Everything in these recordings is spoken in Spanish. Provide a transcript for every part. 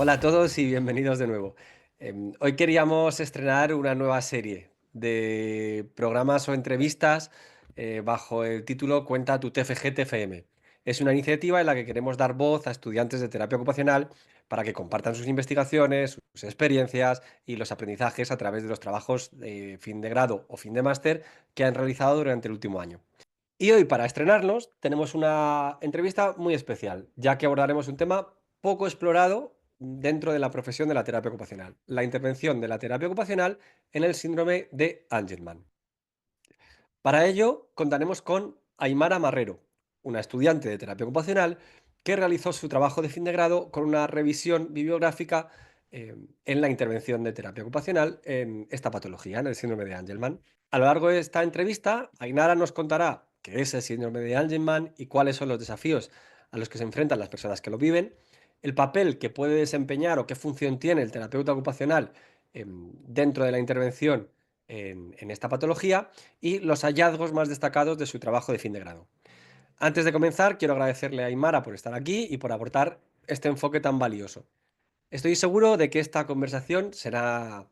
Hola a todos y bienvenidos de nuevo. Hoy queríamos estrenar una nueva serie de programas o entrevistas bajo el título Cuenta tu TFG TFM. Es una iniciativa en la que queremos dar voz a estudiantes de terapia ocupacional para que compartan sus investigaciones, sus experiencias y los aprendizajes a través de los trabajos de fin de grado o fin de máster que han realizado durante el último año. Y hoy, para estrenarnos, tenemos una entrevista muy especial, ya que abordaremos un tema poco explorado dentro de la profesión de la terapia ocupacional, la intervención de la terapia ocupacional en el síndrome de Angelman. Para ello, contaremos con Aymara Marrero, una estudiante de terapia ocupacional que realizó su trabajo de fin de grado con una revisión bibliográfica en la intervención de terapia ocupacional en esta patología, en el síndrome de Angelman. A lo largo de esta entrevista, Ainara nos contará qué es el síndrome de Angelman y cuáles son los desafíos a los que se enfrentan las personas que lo viven, el papel que puede desempeñar o qué función tiene el terapeuta ocupacional dentro de la intervención en esta patología y los hallazgos más destacados de su trabajo de fin de grado. Antes de comenzar, quiero agradecerle a Aymara por estar aquí y por aportar este enfoque tan valioso. Estoy seguro de que esta conversación será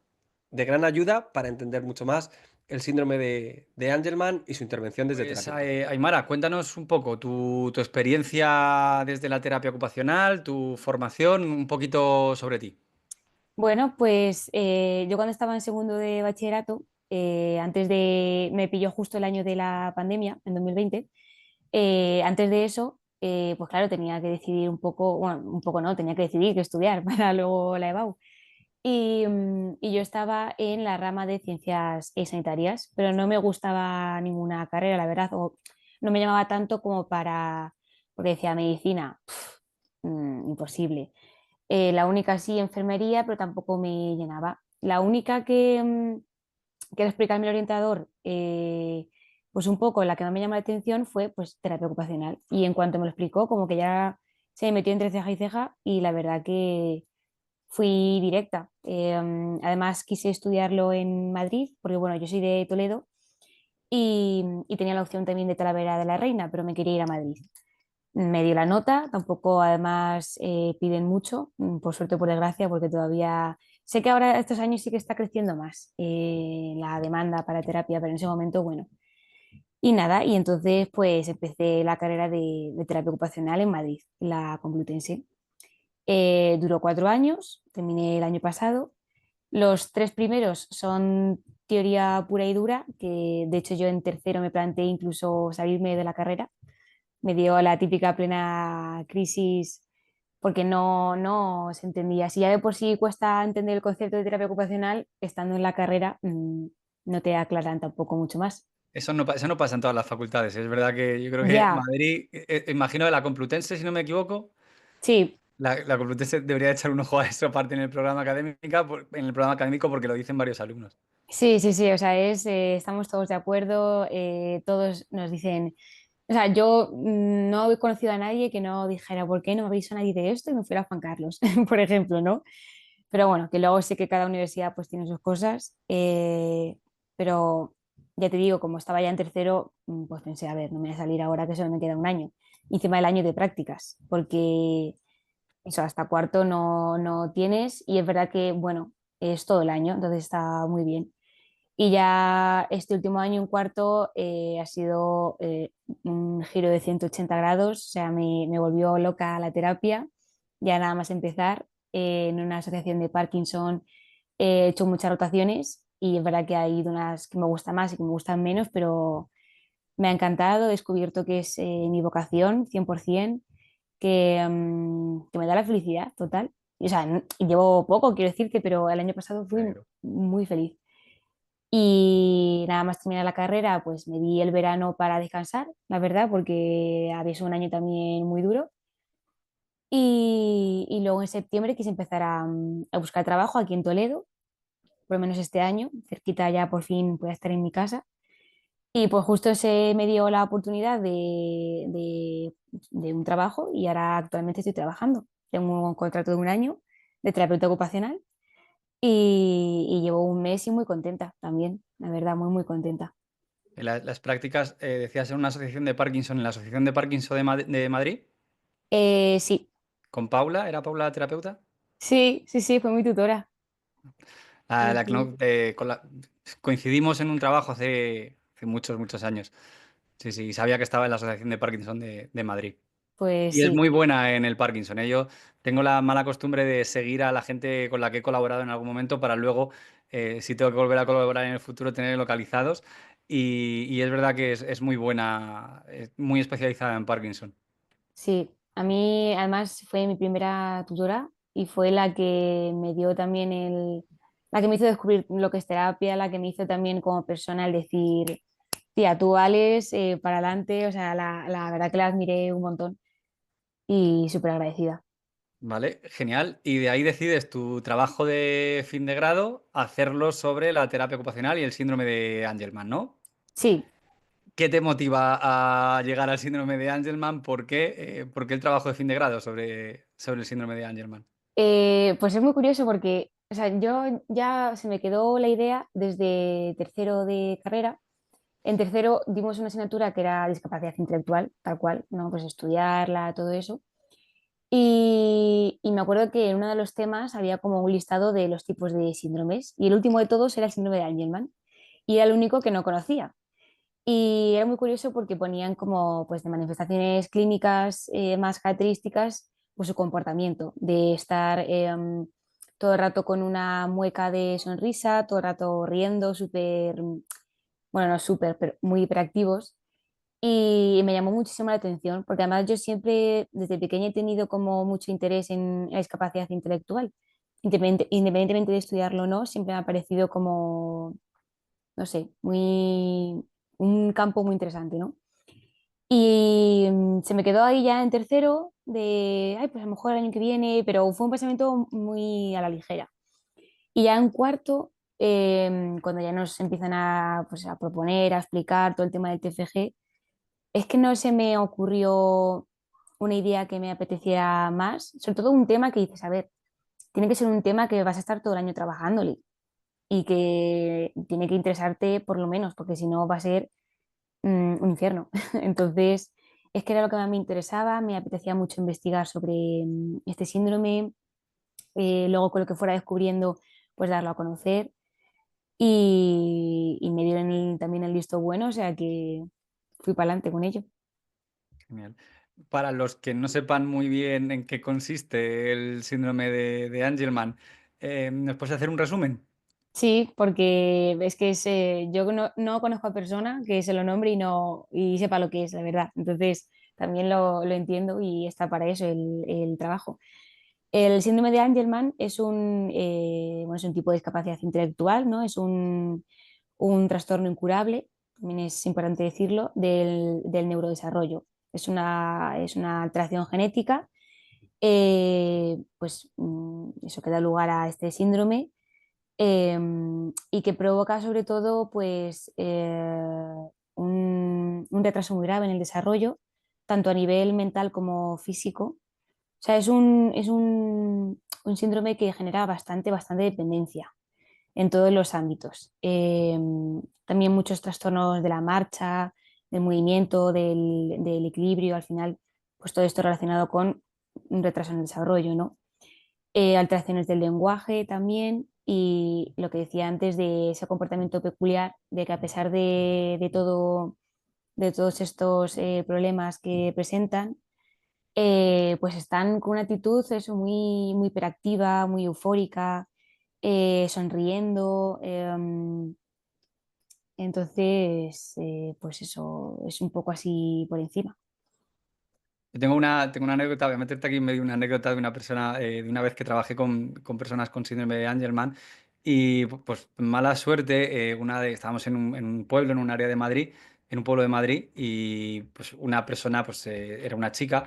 de gran ayuda para entender mucho más el síndrome de Angelman y su intervención desde Pues, terapia ocupacional. Aimara, cuéntanos un poco tu experiencia desde la terapia ocupacional, tu formación, un poquito sobre ti. Bueno, pues yo cuando estaba en segundo de bachillerato, me pilló justo el año de la pandemia, en 2020. Antes de eso, pues claro, tenía que decidir un poco, bueno, un poco no, tenía que decidir qué estudiar para luego la EBAU. Y yo estaba en la rama de ciencias sanitarias, pero no me gustaba ninguna carrera, la verdad, o no me llamaba tanto como porque decía medicina, imposible. La única sí, enfermería, pero tampoco me llenaba. La única que explicarme el orientador, pues un poco la que más me llamó la atención fue pues terapia ocupacional. Y en cuanto me lo explicó, como que ya se me metió entre ceja y ceja y la verdad que fui directa. Además quise estudiarlo en Madrid, porque bueno, yo soy de Toledo y tenía la opción también de Talavera de la Reina, pero me quería ir a Madrid. Me dio la nota, tampoco además piden mucho, por suerte o por desgracia, porque todavía sé que ahora estos años sí que está creciendo más la demanda para terapia, pero en ese momento, bueno. Y nada, y entonces pues empecé la carrera de terapia ocupacional en Madrid, la Complutense. Duró 4 años, terminé el año pasado. Los 3 primeros son teoría pura y dura, que de hecho yo en tercero me planteé incluso salirme de la carrera. Me dio la típica plena crisis porque no se entendía. Si ya de por sí cuesta entender el concepto de terapia ocupacional, estando en la carrera no te aclaran tampoco mucho más. Eso no pasa en todas las facultades. Es verdad que yo creo que Ya, Madrid, imagino de la Complutense, si no me equivoco, sí, la Complutense debería echar un ojo a eso aparte en el programa académico porque lo dicen varios alumnos. sí, sí, sí, o sea, estamos todos de acuerdo, todos nos dicen, o sea, yo no he conocido a nadie que no dijera, ¿por qué no me avisó nadie de esto? Y me fuera a Juan Carlos, por ejemplo, ¿no? Pero bueno, que luego sí que cada universidad pues tiene sus cosas, pero ya te digo, como estaba ya en tercero, pues pensé, a ver, no me voy a salir ahora que solo me queda un año, y encima del año de prácticas, porque eso hasta cuarto no tienes, y es verdad que, bueno, es todo el año, entonces está muy bien. Y ya este último año en cuarto ha sido un giro de 180 grados, o sea, me volvió loca la terapia, ya nada más empezar en una asociación de Parkinson. He hecho muchas rotaciones y es verdad que hay unas que me gustan más y que me gustan menos, pero me ha encantado, he descubierto que es mi vocación 100%, que me da la felicidad total. Y, o sea, llevo poco, quiero decirte, pero el año pasado Me fui alegro. muy feliz. Y nada más terminar la carrera, pues me di el verano para descansar, la verdad, porque había sido un año también muy duro. Y luego en septiembre quise empezar a buscar trabajo aquí en Toledo, por lo menos este año, cerquita ya por fin voy a estar en mi casa. Y pues justo se me dio la oportunidad de un trabajo y ahora actualmente estoy trabajando. Tengo un contrato de un año de terapeuta ocupacional y llevo un mes y muy contenta también, la verdad, muy, muy contenta. Las prácticas, decías en una asociación de Parkinson, en la Asociación de Parkinson de Madrid, Sí, con Paula, ¿era Paula la terapeuta? Sí, sí, sí, fue mi tutora. Ah, Sí, la que sí. no- coincidimos en un trabajo hace muchos, muchos años. Sí, sí, sabía que estaba en la Asociación de Parkinson de Madrid. Pues Y es sí, muy buena en el Parkinson, ¿eh? Yo tengo la mala costumbre de seguir a la gente con la que he colaborado en algún momento para luego, si tengo que volver a colaborar en el futuro, tener localizados. Y es verdad que es muy buena, es muy especializada en Parkinson. sí. A mí además fue mi primera tutora y fue la que me dio también la que me hizo descubrir lo que es terapia, la que me hizo también como persona el decir, tía, tú vales para adelante, o sea, la verdad que la admiré un montón y súper agradecida. Vale, genial. Y de ahí decides tu trabajo de fin de grado, hacerlo sobre la terapia ocupacional y el síndrome de Angelman, ¿no? Sí, ¿Qué te motiva a llegar al síndrome de Angelman? Por qué el trabajo de fin de grado sobre el síndrome de Angelman? Pues es muy curioso porque, o sea, yo ya se me quedó la idea desde tercero de carrera. En tercero dimos una asignatura que era discapacidad intelectual, tal cual, ¿no? Pues estudiarla, todo eso. Y me acuerdo que en uno de los temas había como un listado de los tipos de síndromes y el último de todos era el síndrome de Angelman y era el único que no conocía. Y era muy curioso porque ponían como pues de manifestaciones clínicas más características pues su comportamiento de estar todo el rato con una mueca de sonrisa, todo el rato riendo, súper, bueno, no súper, pero muy hiperactivos. Y me llamó muchísimo la atención, porque además yo siempre, desde pequeña, he tenido como mucho interés en la discapacidad intelectual. Independientemente de estudiarlo o no, siempre me ha parecido como, no sé, un campo muy interesante, ¿no? Y se me quedó ahí ya en tercero de, ay, pues a lo mejor el año que viene, pero fue un pensamiento muy a la ligera. Y ya en cuarto, cuando ya nos empiezan a, pues, a proponer, a explicar todo el tema del TFG, es que no se me ocurrió una idea que me apeteciera más, sobre todo un tema que dices, a ver, tiene que ser un tema que vas a estar todo el año trabajándole y que tiene que interesarte por lo menos, porque si no va a ser un infierno. Entonces, es que era lo que más me interesaba, me apetecía mucho investigar sobre este síndrome, luego con lo que fuera descubriendo, pues darlo a conocer y me dieron también el visto bueno, o sea que fui para adelante con ello. Genial. Para los que no sepan muy bien en qué consiste el síndrome de Angelman, ¿nos puedes hacer un resumen? Sí, porque es que yo no conozco a persona que se lo nombre y no y sepa lo que es, la verdad. Entonces, también lo entiendo y está para eso el trabajo. El síndrome de Angelman bueno, es un tipo de discapacidad intelectual, ¿no? Es un trastorno incurable, también es importante decirlo, del neurodesarrollo. Es una alteración genética, pues eso que da lugar a este síndrome y que provoca sobre todo pues, un retraso muy grave en el desarrollo, tanto a nivel mental como físico. O sea, un síndrome que genera bastante dependencia en todos los ámbitos. También muchos trastornos de la marcha, del movimiento, del equilibrio, al final, pues todo esto relacionado con un retraso en el desarrollo, ¿no? Alteraciones del lenguaje también y lo que decía antes de ese comportamiento peculiar, de que a pesar de todos estos problemas que presentan, pues están con una actitud eso, muy hiperactiva, muy eufórica, sonriendo. Entonces, pues eso es un poco así por encima. Yo tengo una anécdota, voy a meterte aquí en medio una anécdota de una persona, de una vez que trabajé con personas con síndrome de Angelman y pues mala suerte, estábamos en un pueblo, en un área de Madrid, en un pueblo de Madrid y pues una persona, pues era una chica,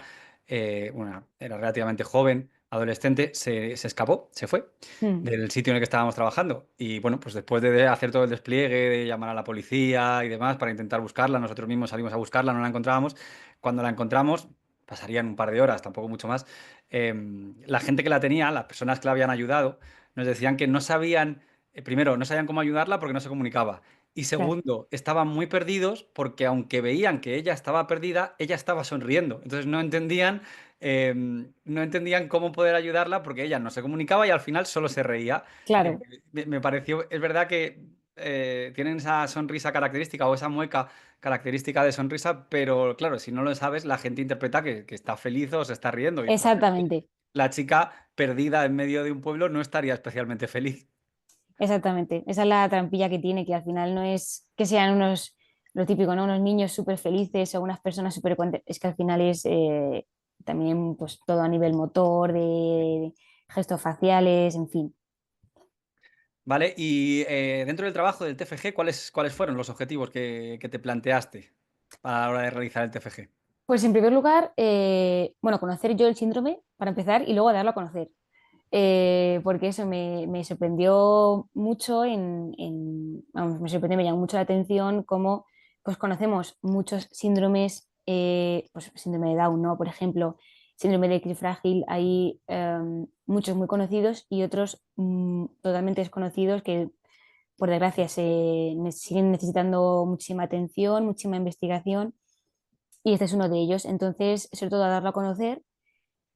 era relativamente joven, adolescente, se escapó, se fue Mm, del sitio en el que estábamos trabajando y bueno, pues después de hacer todo el despliegue, de llamar a la policía y demás para intentar buscarla, nosotros mismos salimos a buscarla, no la encontrábamos. Cuando la encontramos, pasarían un par de horas, tampoco mucho más. La gente que la tenía, las personas que la habían ayudado, nos decían que no sabían, primero, no sabían cómo ayudarla porque no se comunicaba. Y claro, segundo, estaban muy perdidos porque aunque veían que ella estaba perdida, ella estaba sonriendo. Entonces no entendían cómo poder ayudarla porque ella no se comunicaba y al final solo se reía. Eh, claro. me pareció, es verdad que tienen esa sonrisa característica o esa mueca característica de sonrisa, pero claro, si no lo sabes, la gente interpreta que está feliz o se está riendo. Y posiblemente Exactamente, la chica perdida en medio de un pueblo no estaría especialmente feliz. exactamente. Esa es la trampilla que tiene, que al final no es que sean unos, lo típico, ¿no? Unos niños súper felices o unas personas súper contentas. Es que al final es también pues todo a nivel motor, de gestos faciales, en fin. Vale, y dentro del trabajo del TFG, ¿cuáles fueron los objetivos que te planteaste a la hora de realizar el TFG? Pues en primer lugar, bueno, conocer yo el síndrome para empezar y luego darlo a conocer. Porque eso me sorprendió mucho vamos, me sorprendió, me llamó mucho la atención cómo pues conocemos muchos síndromes, pues síndrome de Down, ¿no? Por ejemplo, síndrome de X frágil, hay muchos muy conocidos y otros totalmente desconocidos que por desgracia siguen necesitando muchísima atención, muchísima investigación y este es uno de ellos. Entonces, sobre todo a darlo a conocer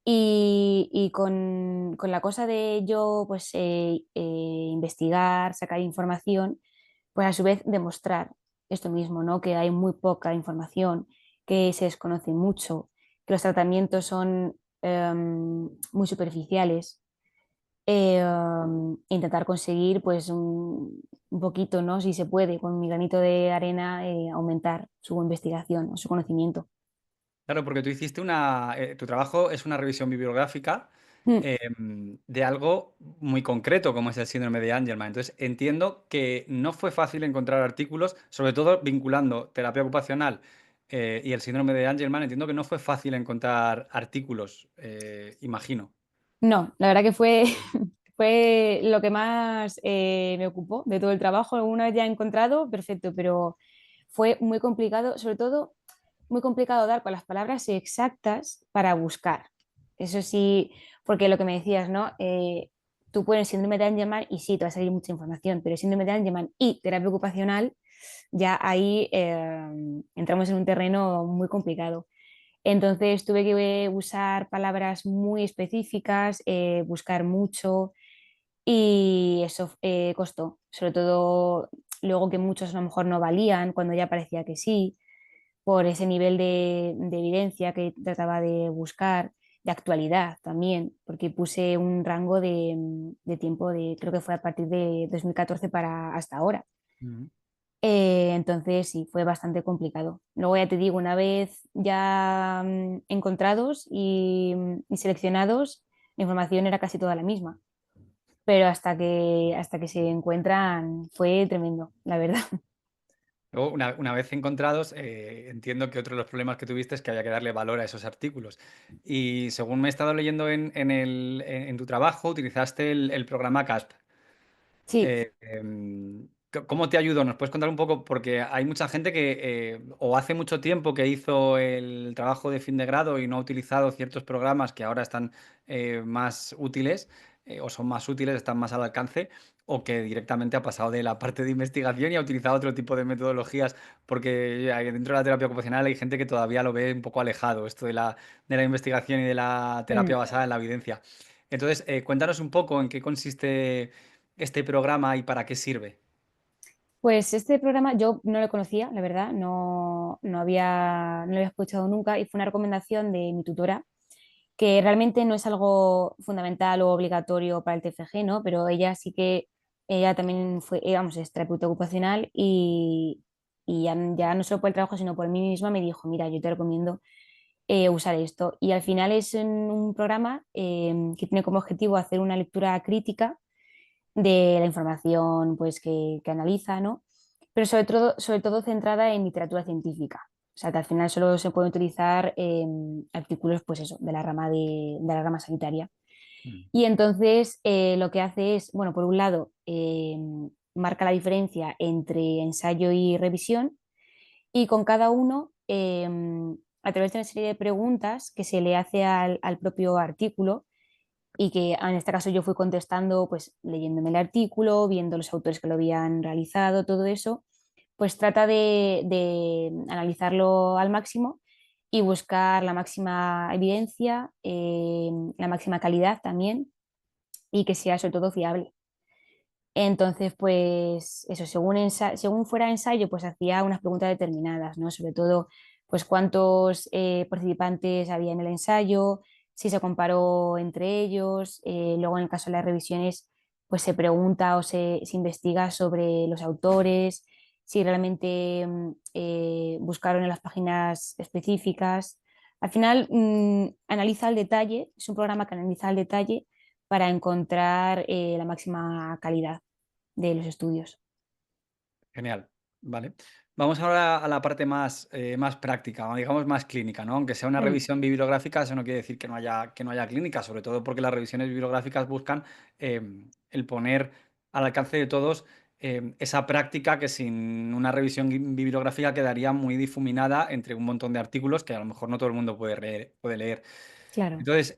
y con la cosa de yo pues investigar, sacar información, pues a su vez demostrar esto mismo, ¿no? Que hay muy poca información, que se desconoce mucho, que los tratamientos son muy superficiales. Intentar conseguir pues un poquito, ¿no? Si se puede, con mi granito de arena, aumentar su investigación o su conocimiento. Claro, porque tú hiciste tu trabajo es una revisión bibliográfica Mm. de algo muy concreto, como es el síndrome de Angelman. Entonces, entiendo que no fue fácil encontrar artículos, sobre todo vinculando terapia ocupacional y el síndrome de Angelman. Entiendo que no fue fácil encontrar artículos, imagino. No, la verdad que fue, fue lo que más me ocupó de todo el trabajo. Una vez ya encontrado, perfecto, pero fue muy complicado, sobre todo muy complicado dar con las palabras exactas para buscar. Eso sí, porque lo que me decías, ¿no? Tú pones síndrome de Angelman y sí, te va a salir mucha información, pero síndrome de Angelman y terapia ocupacional, ya ahí entramos en un terreno muy complicado. Entonces tuve que usar palabras muy específicas, buscar mucho y eso costó, sobre todo luego que muchos a lo mejor no valían cuando ya parecía que sí, por ese nivel de evidencia que trataba de buscar, de actualidad también, porque puse un rango de tiempo de, creo que fue a partir de 2014 para hasta ahora. Entonces sí, fue bastante complicado. Luego ya te digo, una vez ya encontrados y seleccionados, la información era casi toda la misma, pero hasta que se encuentran fue tremendo, la verdad. Luego, una vez encontrados, entiendo que otro de los problemas que tuviste es que había que darle valor a esos artículos. Y según me he estado leyendo en tu trabajo, utilizaste el programa CASP. Sí, ¿Cómo te ayudó? ¿Nos puedes contar un poco? Porque hay mucha gente que o hace mucho tiempo que hizo el trabajo de fin de grado y no ha utilizado ciertos programas que ahora están más útiles o son más útiles, están más al alcance, o que directamente ha pasado de la parte de investigación y ha utilizado otro tipo de metodologías, porque dentro de la terapia ocupacional hay gente que todavía lo ve un poco alejado, esto de la investigación y de la terapia mm. basada en la evidencia. Entonces, cuéntanos un poco en qué consiste este programa y para qué sirve. Pues este programa yo no lo conocía, la verdad, no lo había escuchado nunca y fue una recomendación de mi tutora, que realmente no es algo fundamental o obligatorio para el TFG, ¿no? Pero ella sí que, ella también fue, vamos, es terapeuta ocupacional y ya no solo por el trabajo, sino por mí misma me dijo, mira, yo te recomiendo usar esto. Y al final es un programa que tiene como objetivo hacer una lectura crítica de la información pues, que analiza, ¿no? Pero sobre todo centrada en literatura científica. O sea, que al final solo se pueden utilizar artículos, pues eso, de la rama sanitaria. Mm. Y entonces lo que hace es, bueno, por un lado, marca la diferencia entre ensayo y revisión, y con cada uno, a través de una serie de preguntas que se le hace al propio artículo, y que en este caso yo fui contestando, pues leyéndome el artículo, viendo los autores que lo habían realizado, todo eso, pues trata de analizarlo al máximo y buscar la máxima evidencia, la máxima calidad también y que sea sobre todo fiable. Entonces, pues eso, según fuera ensayo, pues hacía unas preguntas determinadas, ¿no? Sobre todo, pues cuántos participantes había en el ensayo, si se comparó entre ellos, luego en el caso de las revisiones, pues se pregunta o se investiga sobre los autores, si realmente buscaron en las páginas específicas. Al final, analiza al detalle, es un programa que analiza al detalle para encontrar la máxima calidad de los estudios. Genial, vale. Vamos ahora a la parte más práctica, o digamos más clínica, ¿no? Aunque sea una Mm, revisión bibliográfica, eso no quiere decir que no haya clínica, sobre todo porque las revisiones bibliográficas buscan el poner al alcance de todos esa práctica que sin una revisión bibliográfica quedaría muy difuminada entre un montón de artículos que a lo mejor no todo el mundo puede leer. claro. Entonces,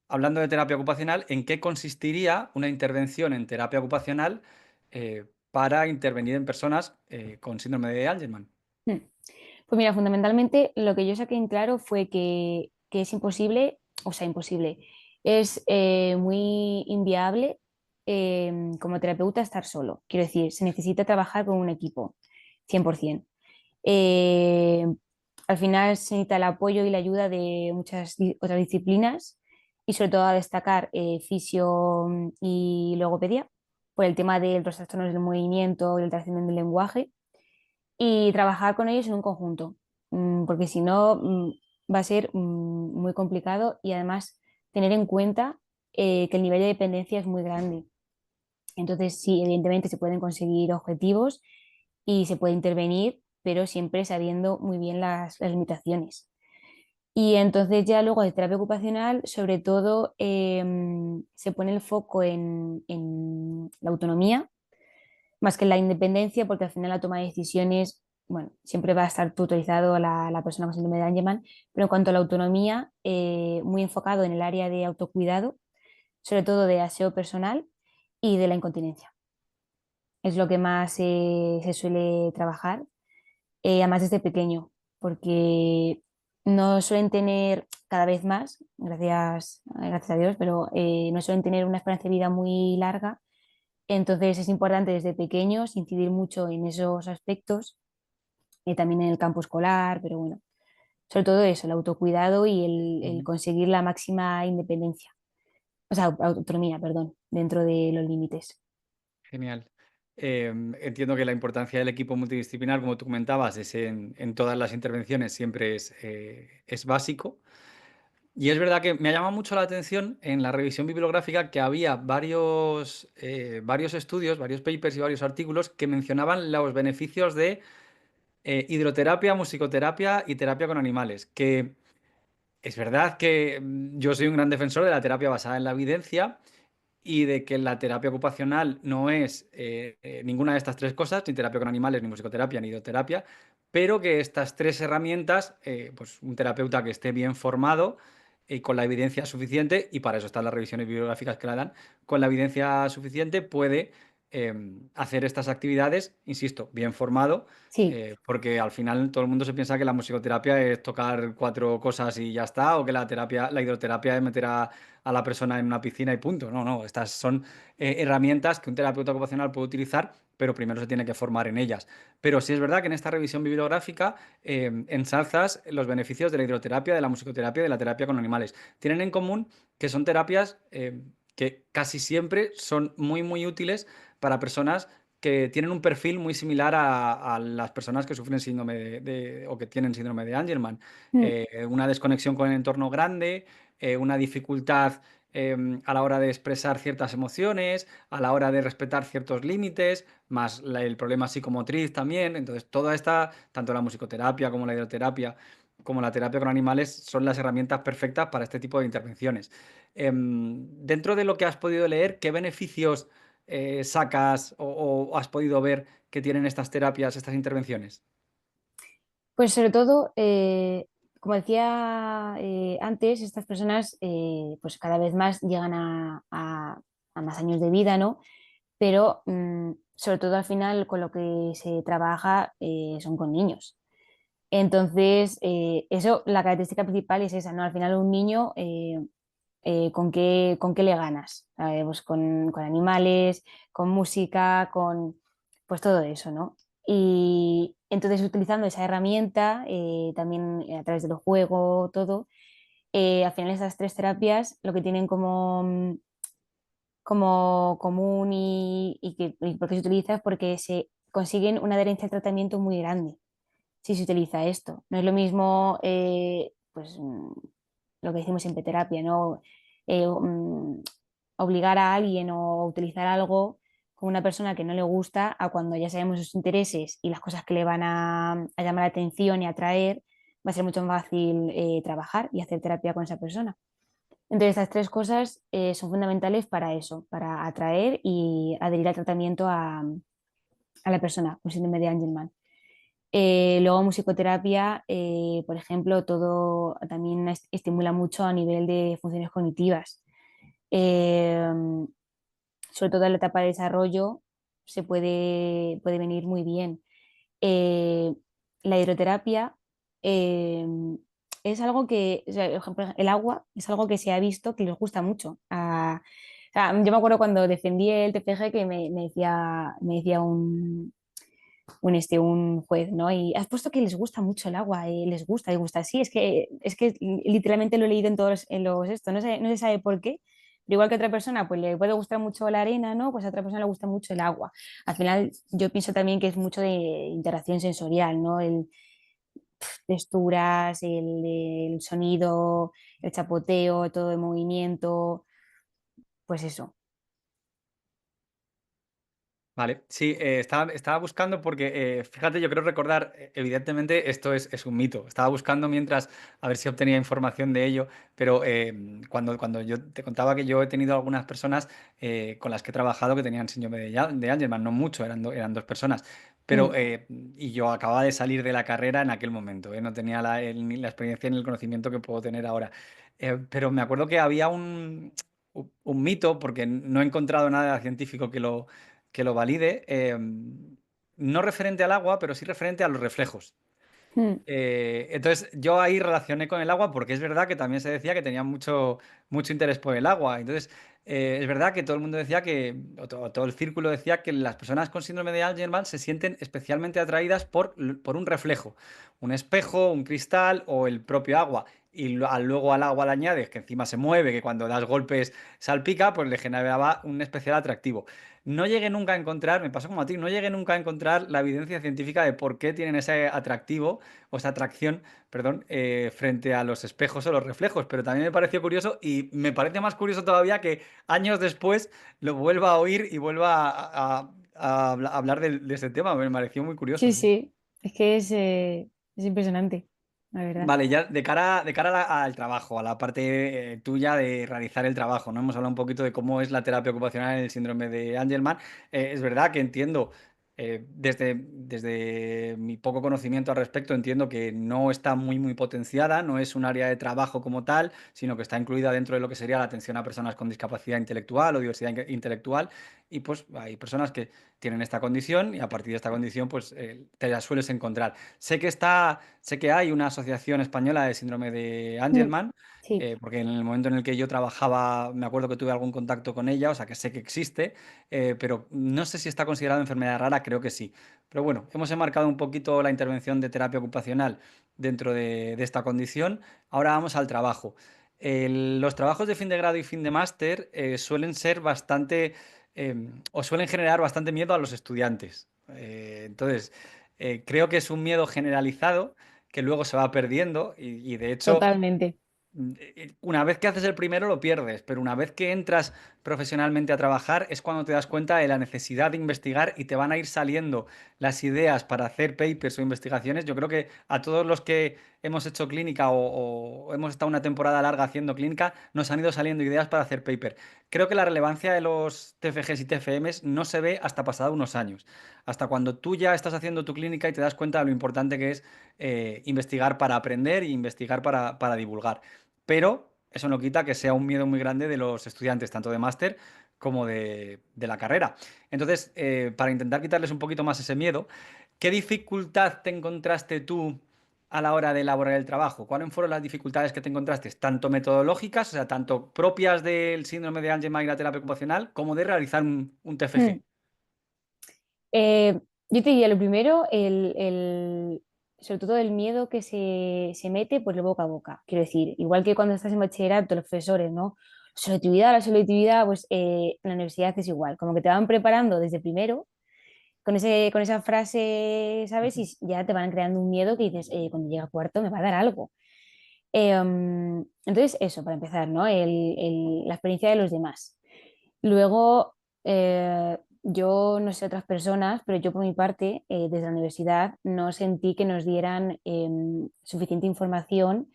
hablando de terapia ocupacional, ¿en qué consistiría una intervención en terapia ocupacional para intervenir en personas con síndrome de Angelman? Mm. Pues mira, fundamentalmente lo que yo saqué en claro fue que es imposible, o sea, imposible, es muy inviable como terapeuta estar solo. Quiero decir, se necesita trabajar con un equipo, 100%. Eh, Al final se necesita el apoyo y la ayuda de muchas otras disciplinas y sobre todo a destacar fisio y logopedia por el tema de los trastornos del movimiento y la alteración del lenguaje y trabajar con ellos en un conjunto, porque si no va a ser muy complicado y además tener en cuenta que el nivel de dependencia es muy grande. Entonces, sí, evidentemente se pueden conseguir objetivos y se puede intervenir, pero siempre sabiendo muy bien las limitaciones. Y entonces ya luego de terapia ocupacional, sobre todo se pone el foco en la autonomía más que en la independencia, porque al final la toma de decisiones, bueno, siempre va a estar tutorizado a la persona con síndrome de Angelman, pero en cuanto a la autonomía, muy enfocado en el área de autocuidado, sobre todo de aseo personal y de la incontinencia. Es lo que más se suele trabajar, además desde pequeño, porque no suelen tener cada vez más, gracias a Dios, pero no suelen tener una esperanza de vida muy larga. Entonces es importante desde pequeños incidir mucho en esos aspectos, también en el campo escolar, pero bueno, sobre todo eso, el autocuidado y el Ujú. conseguir la máxima independencia, o sea, autonomía, perdón, dentro de los límites. Genial. Entiendo que la importancia del equipo multidisciplinar, como tú comentabas, es en todas las intervenciones siempre es básico. Y es verdad que me ha llamado mucho la atención en la revisión bibliográfica que había varios estudios, varios papers y varios artículos que mencionaban los beneficios de hidroterapia, musicoterapia y terapia con animales. Que es verdad que yo soy un gran defensor de la terapia basada en la evidencia y de que la terapia ocupacional no es ninguna de estas tres cosas, ni terapia con animales, ni musicoterapia, ni hidroterapia, pero que estas tres herramientas, pues un terapeuta que esté bien formado y con la evidencia suficiente, y para eso están las revisiones bibliográficas que la dan, con la evidencia suficiente puede hacer estas actividades, insisto, bien formado. Sí, Porque al final todo el mundo se piensa que la musicoterapia es tocar cuatro cosas y ya está, o que la hidroterapia es meter a la persona en una piscina y punto. No, no, estas son herramientas que un terapeuta ocupacional puede utilizar, pero primero se tiene que formar en ellas. Pero sí es verdad que en esta revisión bibliográfica ensalzas los beneficios de la hidroterapia, de la musicoterapia y de la terapia con animales. Tienen en común que son terapias que casi siempre son muy, muy útiles para personas que tienen un perfil muy similar a las personas que sufren síndrome o que tienen síndrome de Angelman. mm, Una desconexión con el entorno grande, una dificultad a la hora de expresar ciertas emociones, a la hora de respetar ciertos límites, más el problema psicomotriz también. Entonces, tanto la musicoterapia como la hidroterapia, como la terapia con animales, son las herramientas perfectas para este tipo de intervenciones. Dentro de lo que has podido leer, ¿qué beneficios sacas o has podido ver que tienen estas terapias, estas intervenciones? pues sobre todo, como decía antes, estas personas pues cada vez más llegan a más años de vida, ¿no? pero sobre todo al final con lo que se trabaja son con niños. Entonces, eso, la característica principal es esa, ¿no? Al final un niño, con qué le ganas? Pues con animales, con música, con pues todo eso, ¿no? Y entonces utilizando esa herramienta, también a través del juego, todo, al final esas tres terapias lo que tienen como común y por qué se utiliza es porque se consiguen una adherencia al tratamiento muy grande si se utiliza esto. No es lo mismo, pues, lo que decimos siempre terapia, ¿no? Obligar a alguien o utilizar algo con una persona que no le gusta a cuando ya sabemos sus intereses y las cosas que le van a llamar la atención y atraer, va a ser mucho más fácil trabajar y hacer terapia con esa persona. Entonces, estas tres cosas son fundamentales para eso, para atraer y adherir al tratamiento a la persona con síndrome de Angelman. Luego musicoterapia, por ejemplo, todo también estimula mucho a nivel de funciones cognitivas. Eh, Sobre todo en la etapa de desarrollo puede venir muy bien. Eh, la hidroterapia eh, es algo que, o sea, por ejemplo, el agua es algo que se ha visto que les gusta mucho. O sea, yo me acuerdo cuando defendí el TFG que me decía un juez, ¿no? Y has puesto que les gusta mucho el agua, les gusta. Sí, es que literalmente lo he leído en los esto, no se sabe por qué. Pero igual que a otra persona, pues le puede gustar mucho la arena, ¿no? Pues a otra persona le gusta mucho el agua. Al final, yo pienso también que es mucho de interacción sensorial, ¿no? Texturas, el sonido, el chapoteo, todo el movimiento, pues eso. Vale, sí, estaba buscando porque, fíjate, yo creo recordar, evidentemente esto es un mito. Estaba buscando mientras a ver si obtenía información de ello, pero cuando yo te contaba que yo he tenido algunas personas con las que he trabajado que tenían síndrome de Angelman, no mucho, eran dos personas, pero Mm, y yo acababa de salir de la carrera en aquel momento, no tenía ni la experiencia ni el conocimiento que puedo tener ahora. Pero me acuerdo que había un mito, porque no he encontrado nada científico que lo valide, no referente al agua, pero sí referente a los reflejos. mm, Entonces yo ahí relacioné con el agua porque es verdad que también se decía que tenía mucho interés por el agua. Entonces es verdad que todo el mundo decía que, o todo el círculo decía que las personas con síndrome de Angelman se sienten especialmente atraídas por un reflejo, un espejo, un cristal o el propio agua. Y luego al agua le añades que encima se mueve, que cuando das golpes salpica, pues le generaba un especial atractivo. No llegué nunca a encontrar, me pasó como a ti, no llegué nunca a encontrar la evidencia científica de por qué tienen ese atractivo o esa atracción, perdón, frente a los espejos o los reflejos. Pero también me pareció curioso y me parece más curioso todavía que años después lo vuelva a oír y vuelva a hablar de ese tema. Me pareció muy curioso, sí, sí. sí, es que es impresionante, la verdad. Vale, ya de cara al trabajo, a la parte tuya de realizar el trabajo, ¿no? Hemos hablado un poquito de cómo es la terapia ocupacional en el síndrome de Angelman. Es verdad que entiendo, desde mi poco conocimiento al respecto, entiendo que no está muy potenciada, no es un área de trabajo como tal, sino que está incluida dentro de lo que sería la atención a personas con discapacidad intelectual o diversidad intelectual. Y pues hay personas que tienen esta condición y a partir de esta condición, pues te la sueles encontrar. Sé que hay una asociación española de síndrome de Mm, Angelman, sí, porque en el momento en el que yo trabajaba, me acuerdo que tuve algún contacto con ella, o sea que sé que existe, pero no sé si está considerada enfermedad rara, creo que sí. Pero bueno, hemos enmarcado un poquito la intervención de terapia ocupacional dentro de esta condición. Ahora vamos al trabajo. Los trabajos de fin de grado y fin de máster suelen ser o suelen generar bastante miedo a los estudiantes. Entonces, creo que es un miedo generalizado que luego se va perdiendo y de hecho totalmente. una vez que haces el primero lo pierdes, pero una vez que entras profesionalmente a trabajar es cuando te das cuenta de la necesidad de investigar y te van a ir saliendo las ideas para hacer papers o investigaciones. Yo creo que a todos los que hemos hecho clínica o hemos estado una temporada larga haciendo clínica, nos han ido saliendo ideas para hacer paper. Creo que la relevancia de los TFGs y TFMs no se ve hasta pasado unos años, hasta cuando tú ya estás haciendo tu clínica y te das cuenta de lo importante que es investigar para aprender e investigar para divulgar. Pero eso no quita que sea un miedo muy grande de los estudiantes, tanto de máster como de la carrera. Entonces, para intentar quitarles un poquito más ese miedo, ¿qué dificultad te encontraste tú a la hora de elaborar el trabajo? ¿Cuáles fueron las dificultades que te encontraste? Tanto metodológicas, o sea, tanto propias del síndrome de Angelman y la terapia ocupacional, como de realizar un TFG. Mm. Yo te diría lo primero, sobre todo el miedo que se mete por el boca a boca. Quiero decir, igual que cuando estás en bachillerato, los profesores, ¿no? La selectividad, pues en la universidad es igual, como que te van preparando desde primero con esa frase, ¿sabes? Y ya te van creando un miedo que dices, cuando llega a cuarto me va a dar algo. Entonces, eso, para empezar, ¿no? La experiencia de los demás. Luego, yo no sé otras personas, pero yo por mi parte, desde la universidad, no sentí que nos dieran suficiente información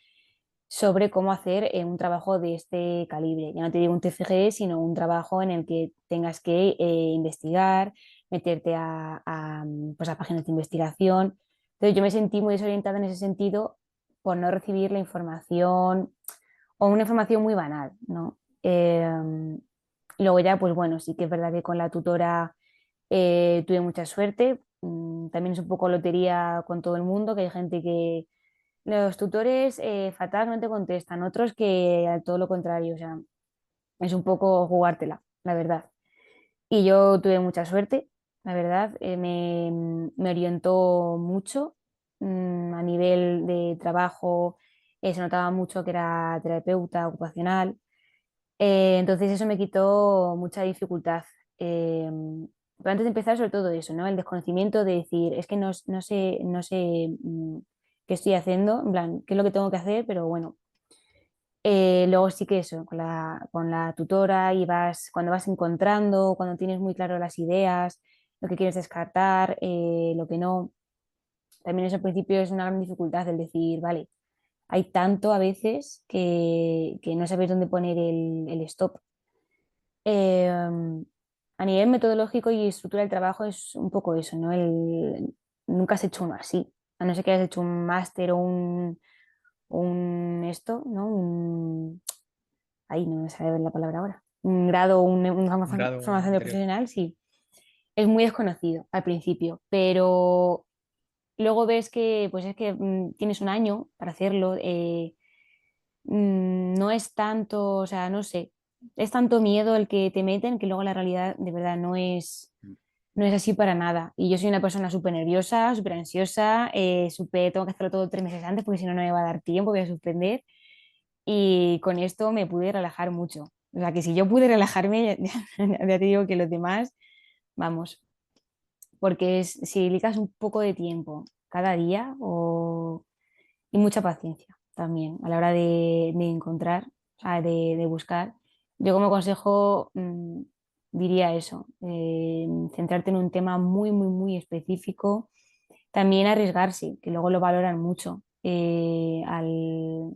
sobre cómo hacer un trabajo de este calibre. Ya no te digo un TFG, sino un trabajo en el que tengas que investigar, meterte pues a páginas de investigación. Entonces yo me sentí muy desorientada en ese sentido por no recibir la información o una información muy banal, ¿no? Luego ya, pues bueno, sí que es verdad que con la tutora tuve mucha suerte. También es un poco lotería con todo el mundo, que hay gente que los tutores fatal no te contestan, otros que a todo lo contrario, o sea, es un poco jugártela, la verdad. Y yo tuve mucha suerte, la verdad, me orientó mucho a nivel de trabajo, se notaba mucho que era terapeuta ocupacional, entonces eso me quitó mucha dificultad. Pero antes de empezar, sobre todo eso, ¿no? El desconocimiento de decir, es que no sé qué estoy haciendo, en plan, qué es lo que tengo que hacer, pero bueno. Luego sí que eso, con la tutora y cuando vas encontrando, cuando tienes muy claro las ideas, lo que quieres descartar, lo que no. También eso al principio es una gran dificultad el decir, vale, hay tanto a veces que no sabes dónde poner el stop. A nivel metodológico y estructura del trabajo es un poco eso, ¿no? Nunca has hecho uno así, a no ser que hayas hecho un máster o un esto, ¿no? Ahí no me sabe ver la palabra ahora. Un grado, una Un grado formación de anterior. profesional, sí. Es muy desconocido al principio, pero luego ves que, pues es que tienes un año para hacerlo. No es tanto, o sea, no sé, es tanto miedo el que te meten que luego la realidad de verdad no es así para nada. Y yo soy una persona súper nerviosa, súper ansiosa, tengo que hacerlo todo 3 meses antes porque si no, no me va a dar tiempo, voy a suspender. Y con esto me pude relajar mucho. O sea, que si yo pude relajarme, ya te digo que los demás, vamos, porque si dedicas un poco de tiempo cada día y mucha paciencia también a la hora de encontrar, o sea, de buscar. Yo como consejo diría eso, centrarte en un tema muy, muy, muy específico, también arriesgarse, que luego lo valoran mucho al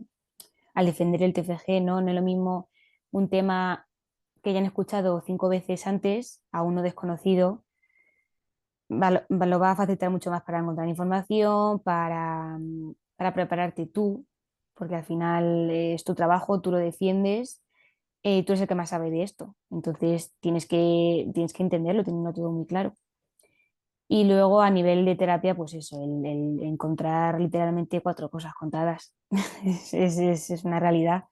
defender el TFG, ¿no? No es lo mismo un tema que hayan escuchado 5 veces antes a uno desconocido, lo va a facilitar mucho más para encontrar información, para prepararte tú, porque al final es tu trabajo, tú lo defiendes, tú eres el que más sabe de esto. Entonces tienes que entenderlo, tenerlo todo muy claro. Y luego a nivel de terapia, pues eso, el encontrar literalmente 4 cosas contadas. Es una realidad.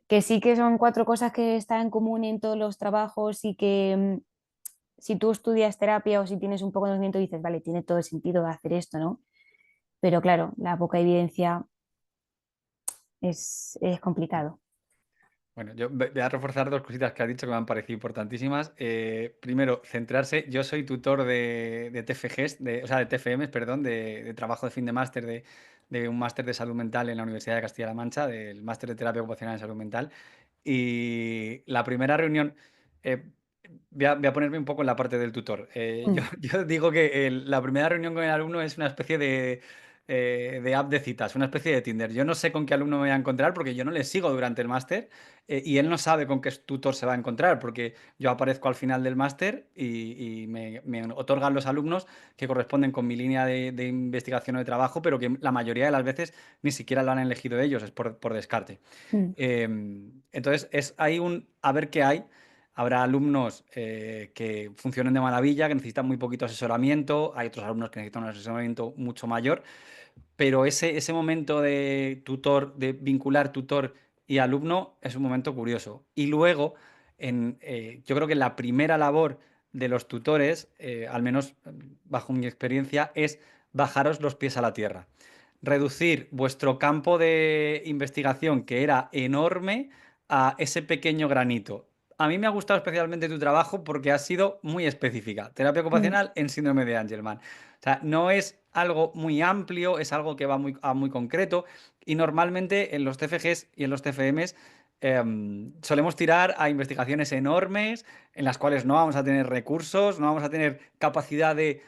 Que sí que son 4 cosas que están en común en todos los trabajos y que si tú estudias terapia o si tienes un poco de conocimiento dices, vale, tiene todo el sentido hacer esto, ¿no? Pero claro, la poca evidencia es complicado. Bueno, yo voy a reforzar dos cositas que has dicho que me han parecido importantísimas. Primero, centrarse. Yo soy tutor de TFGs, o sea, de TFMs, perdón, de trabajo de fin de máster, de un máster de salud mental en la Universidad de Castilla-La Mancha, del máster de terapia ocupacional en salud mental. Y la primera reunión, eh, voy a ponerme un poco en la parte del tutor. Yo, Mm. yo digo que la primera reunión con el alumno es una especie de app de citas, una especie de Tinder. Yo no sé con qué alumno me voy a encontrar porque yo no le sigo durante el máster y él no sabe con qué tutor se va a encontrar porque yo aparezco al final del máster y me otorgan los alumnos que corresponden con mi línea de investigación o de trabajo, pero que la mayoría de las veces ni siquiera lo han elegido ellos, es por descarte. Mm. Entonces, hay un a ver qué hay Habrá alumnos que funcionen de maravilla, que necesitan muy poquito asesoramiento, hay otros alumnos que necesitan un asesoramiento mucho mayor, pero ese momento de tutor, de vincular tutor y alumno es un momento curioso. Y luego, yo creo que la primera labor de los tutores, al menos bajo mi experiencia, es bajaros los pies a la tierra. Reducir vuestro campo de investigación, que era enorme, a ese pequeño granito. A mí me ha gustado especialmente tu trabajo porque ha sido muy específica. Terapia Mm, ocupacional en síndrome de Angelman. O sea, no es algo muy amplio, es algo que va muy concreto y normalmente en los TFGs y en los TFMs solemos tirar a investigaciones enormes en las cuales no vamos a tener recursos, no vamos a tener capacidad de...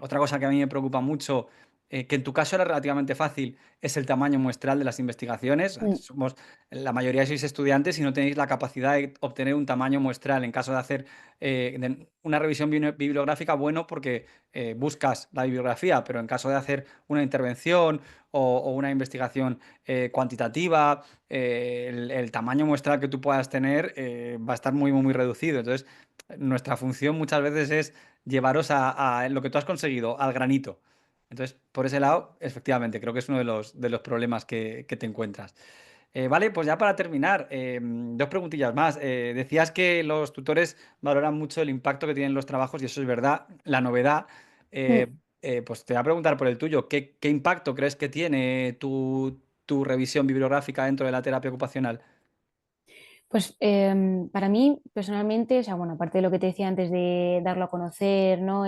otra cosa que a mí me preocupa mucho, que en tu caso era relativamente fácil, es el tamaño muestral de las investigaciones. mm, La mayoría sois estudiantes y no tenéis la capacidad de obtener un tamaño muestral en caso de hacer una revisión bibliográfica, bueno, porque buscas la bibliografía, pero en caso de hacer una intervención o una investigación cuantitativa, el tamaño muestral que tú puedas tener va a estar muy reducido. Entonces, nuestra función muchas veces es llevaros a lo que tú has conseguido, al granito. Entonces, por ese lado, efectivamente, creo que es uno de los problemas que te encuentras. Vale, pues ya para terminar, dos preguntillas más. Decías que los tutores valoran mucho el impacto que tienen los trabajos y eso es verdad. La novedad, mm. pues te voy a preguntar por el tuyo. ¿Qué impacto crees que tiene tu revisión bibliográfica dentro de la terapia ocupacional? Pues para mí personalmente, o sea, bueno, aparte de lo que te decía antes de darlo a conocer, ¿no?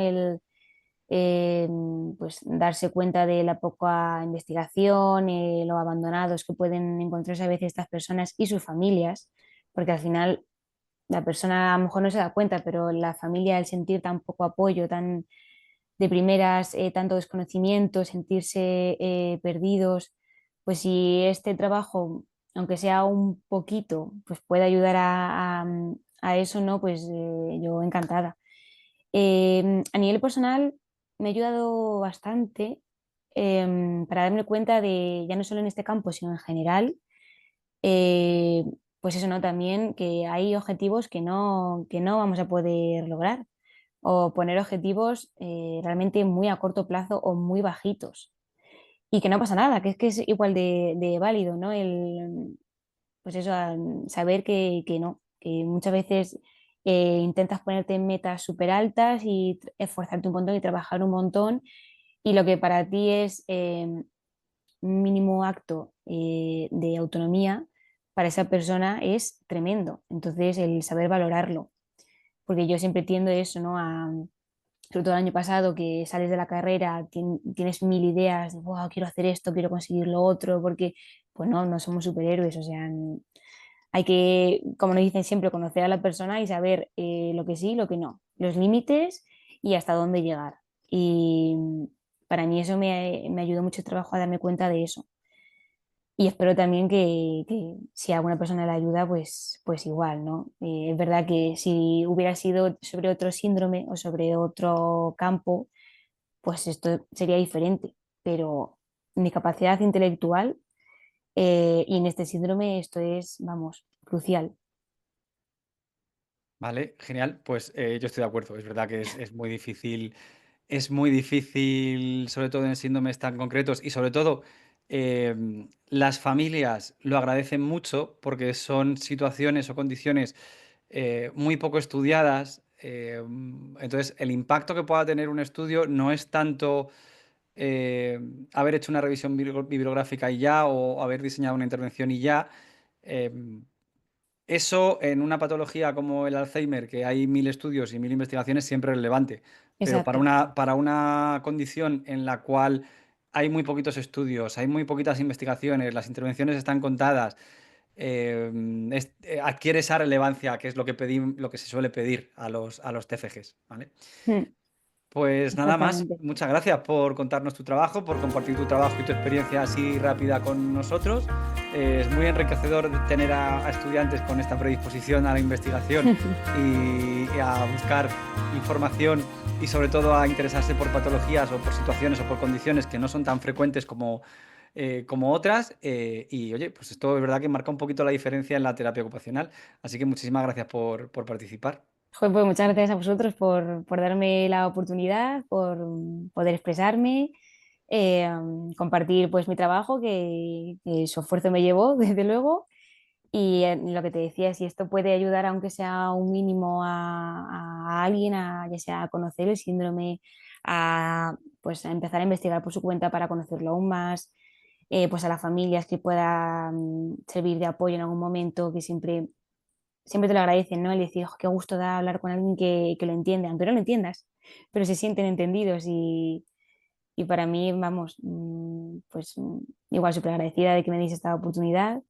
Pues darse cuenta de la poca investigación, lo abandonados que pueden encontrarse a veces estas personas y sus familias, porque al final la persona a lo mejor no se da cuenta, pero la familia al sentir tan poco apoyo, tan de primeras, tanto desconocimiento, sentirse perdidos, pues si este trabajo, aunque sea un poquito, pues puede ayudar a eso, ¿no? Pues yo encantada. A nivel personal me ha ayudado bastante para darme cuenta de, ya no solo en este campo, sino en general, eh, pues eso, ¿no? También que hay objetivos que no vamos a poder lograr o poner objetivos realmente muy a corto plazo o muy bajitos. Y que no pasa nada, que es igual de válido, ¿no? Pues eso, saber que no, que muchas veces intentas ponerte metas súper altas y esforzarte un montón y trabajar un montón y lo que para ti es un mínimo acto de autonomía, para esa persona es tremendo. Entonces, el saber valorarlo, porque yo siempre tiendo eso, ¿no? Sobre todo el año pasado, que sales de la carrera, tienes mil ideas, de, wow, quiero hacer esto, quiero conseguir lo otro, porque, pues no, no somos superhéroes, o sea, hay que, como nos dicen siempre, conocer a la persona y saber lo que sí, lo que no, los límites y hasta dónde llegar. Y para mí eso me ayudó mucho el trabajo a darme cuenta de eso. Y espero también que si a alguna persona le ayuda, pues igual, ¿no? Es verdad que si hubiera sido sobre otro síndrome o sobre otro campo, pues esto sería diferente. Pero mi capacidad intelectual y en este síndrome esto es, vamos, crucial. Vale, genial. Pues yo estoy de acuerdo. Es verdad que es muy difícil, sobre todo en síndromes tan concretos y sobre todo las familias lo agradecen mucho porque son situaciones o condiciones muy poco estudiadas. Entonces, el impacto que pueda tener un estudio no es tanto eh, haber hecho una revisión bibliográfica y ya o haber diseñado una intervención y ya. em, Eso en una patología como el Alzheimer, que hay 1000 estudios y 1000 investigaciones, siempre es relevante. Pero Exacto. para una condición en la cual hay muy poquitos estudios, hay muy poquitas investigaciones, las intervenciones están contadas, eh, adquiere esa relevancia, que es lo que se suele pedir a los TFGs, ¿vale? Mm, Pues nada más, exactamente. muchas gracias por contarnos tu trabajo, por compartir tu trabajo y tu experiencia así rápida con nosotros. Es muy enriquecedor tener a estudiantes con esta predisposición a la investigación y a buscar información y sobre todo a interesarse por patologías o por situaciones o por condiciones que no son tan frecuentes como como otras. Y oye, pues esto es verdad que marca un poquito la diferencia en la terapia ocupacional. Así que muchísimas gracias por participar. Joder, pues muchas gracias a vosotros por darme la oportunidad, por poder expresarme, compartir pues mi trabajo, que su esfuerzo me llevó, desde luego. Y lo que te decía, si esto puede ayudar, aunque sea un mínimo, a alguien, ya sea a conocer el síndrome, pues a empezar a investigar por su cuenta para conocerlo aún más, pues a las familias que puedan servir de apoyo en algún momento, que siempre te lo agradecen, ¿no? El decir, "Jo, qué gusto da hablar con alguien que lo entiende, aunque no lo entiendas, pero se sienten entendidos y para mí, vamos, pues igual súper agradecida de que me deis esta oportunidad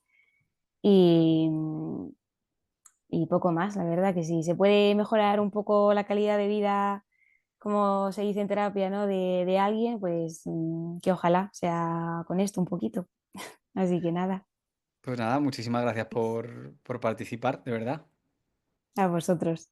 y, y poco más, la verdad, que si se puede mejorar un poco la calidad de vida, como se dice en terapia, ¿no? De alguien, pues que ojalá sea con esto un poquito. Así que nada, Pues nada, muchísimas gracias por participar, de verdad. a vosotros.